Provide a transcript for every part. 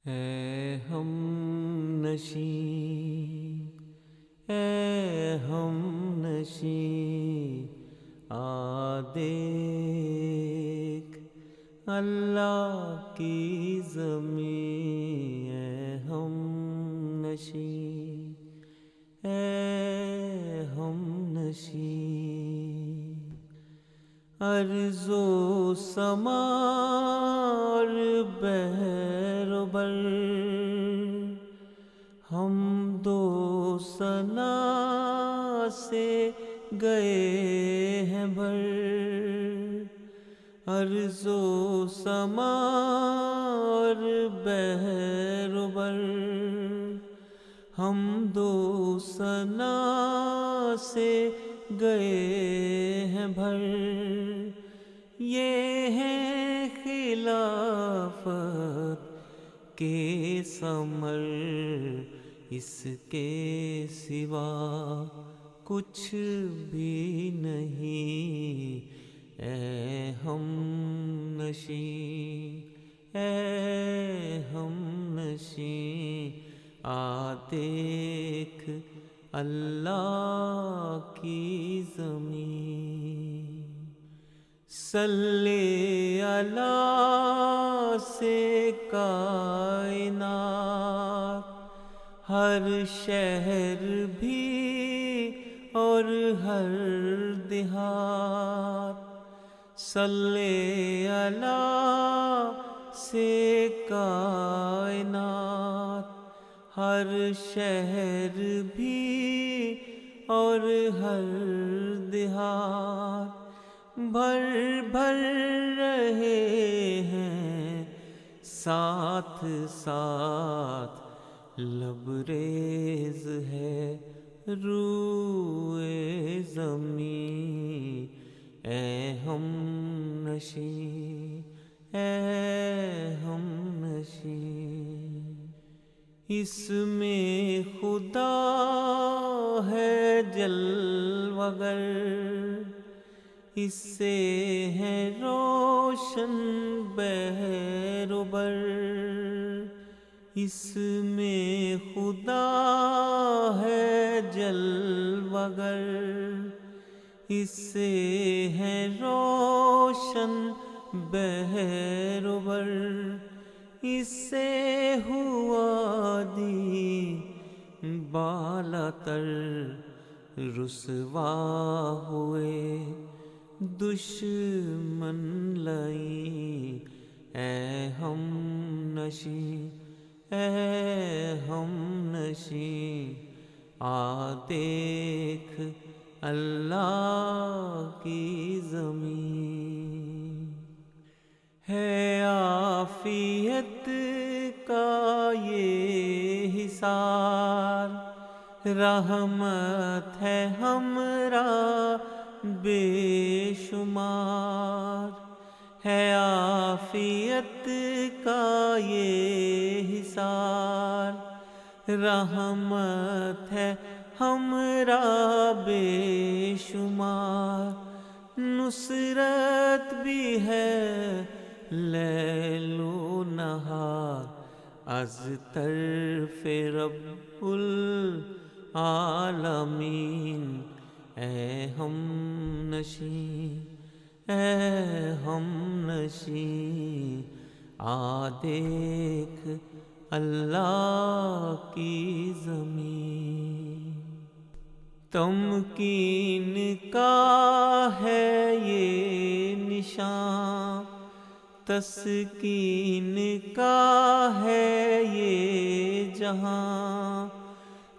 اے ہم نشیں، اے ہم نشیں، دیکھ اللہ کی زمین۔ اے ہم نشیں، اے ہم نشیں، ارض و سما اور بحر و بر، ہم دو ثنا سے گئے ہیں بھر۔ ارض و سما اور بحر و بر، ہم دو ثنا سے گئے ہیں بھر۔ یہ ہے خلافت کے ثمر، اس کے سوا کچھ بھی نہیں۔ اے ہم نشیں، اے ہم نشیں، دیکھ اللہ کی زمین۔ صلی اللہ سے کائنات، ہر شہر بھی اور ہر دیہات۔ صلی اللہ سے کائنات، ہر شہر بھی اور ہر دیہات۔ بھر بھر رہے ہیں ساتھ ساتھ، لبریز ہے روئے زمین۔ اے ہم نشیں، اے ہم نشیں، اس میں خدا ہے جلوہ گر، اس سے ہے روشن بحر و بر۔ اس میں خدا ہے جلوہ گر، اس سے ہے روشن بحر و بر۔ اس سے ہوا دی بالا تر، رسوا ہوئے دشمن لئیں۔ اے ہم نشیں، اے ہم نشیں، دیکھ اللہ کی زمین۔ ہے عافیت کا یہ حصار، رحمت ہے ہمراہ بے شمار۔ ہے عافیت کا یہ حصار، رحمت ہے ہمراہ بے شمار۔ نصرت بھی ہے لیل و نہار، از طرف رب العالمین۔ اے ہم نشیں، اے ہم نشیں، دیکھ اللہ کی زمین۔ تمکین کا ہے یہ نشان، تسکین کا ہے یہ جہاں۔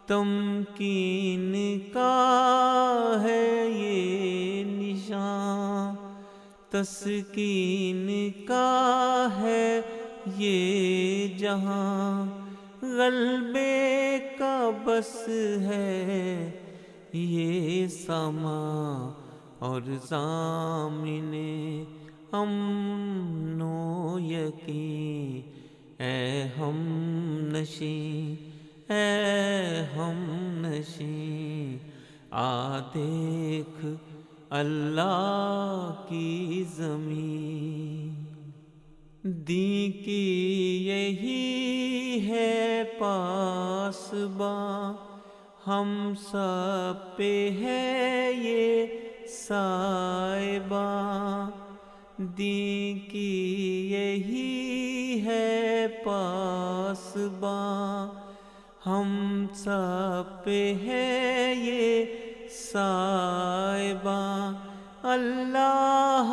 تمکین کا ہے یہ نشان، تسکین کا ہے یہ جہاں۔ غلبے کا بس ہے یہ سما، اور ضامن امن و یقین۔ اے ہم نشیں، اے ہم نشیں، دیکھ اللہ کی زمین۔ دین کی یہی ہے پاسباں، ہم سب پہ ہے یہ سائباں، دین کی یہی ہے پاسباں، ہم سب پہ ہے یہ سائباں، اللہ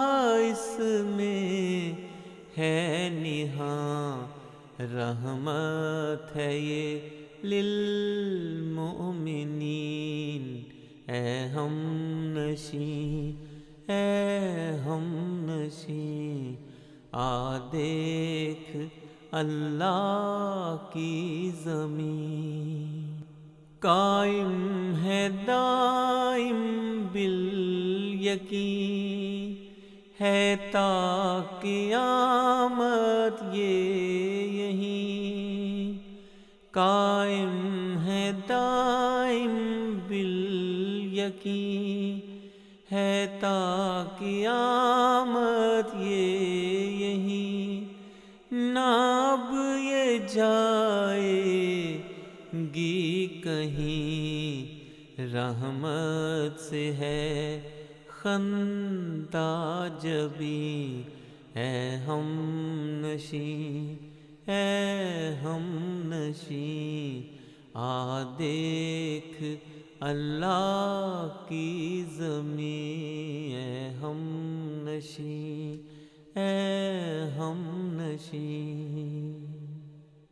اس میں ہے نہاں، رحمت ہے یہ للمؤمنین، اے ہم نشیں، اے ہم نشیں، آ دیکھ اللہ کی زمین، قائم ہے دائم بالیقین، ہے تا قیامت یہ یہیں، قائم ہے دائم بالیقین، ہے تا قیامت یہ یہیں، نہ اب یہ جائے گی کہیں، رحمت سے ہے خندہ جبیں، اے ہم نشیں، اے ہم نشیں، آ دیکھ اللہ کی زمین، اے ہم نشیں، اے ہم نشیں۔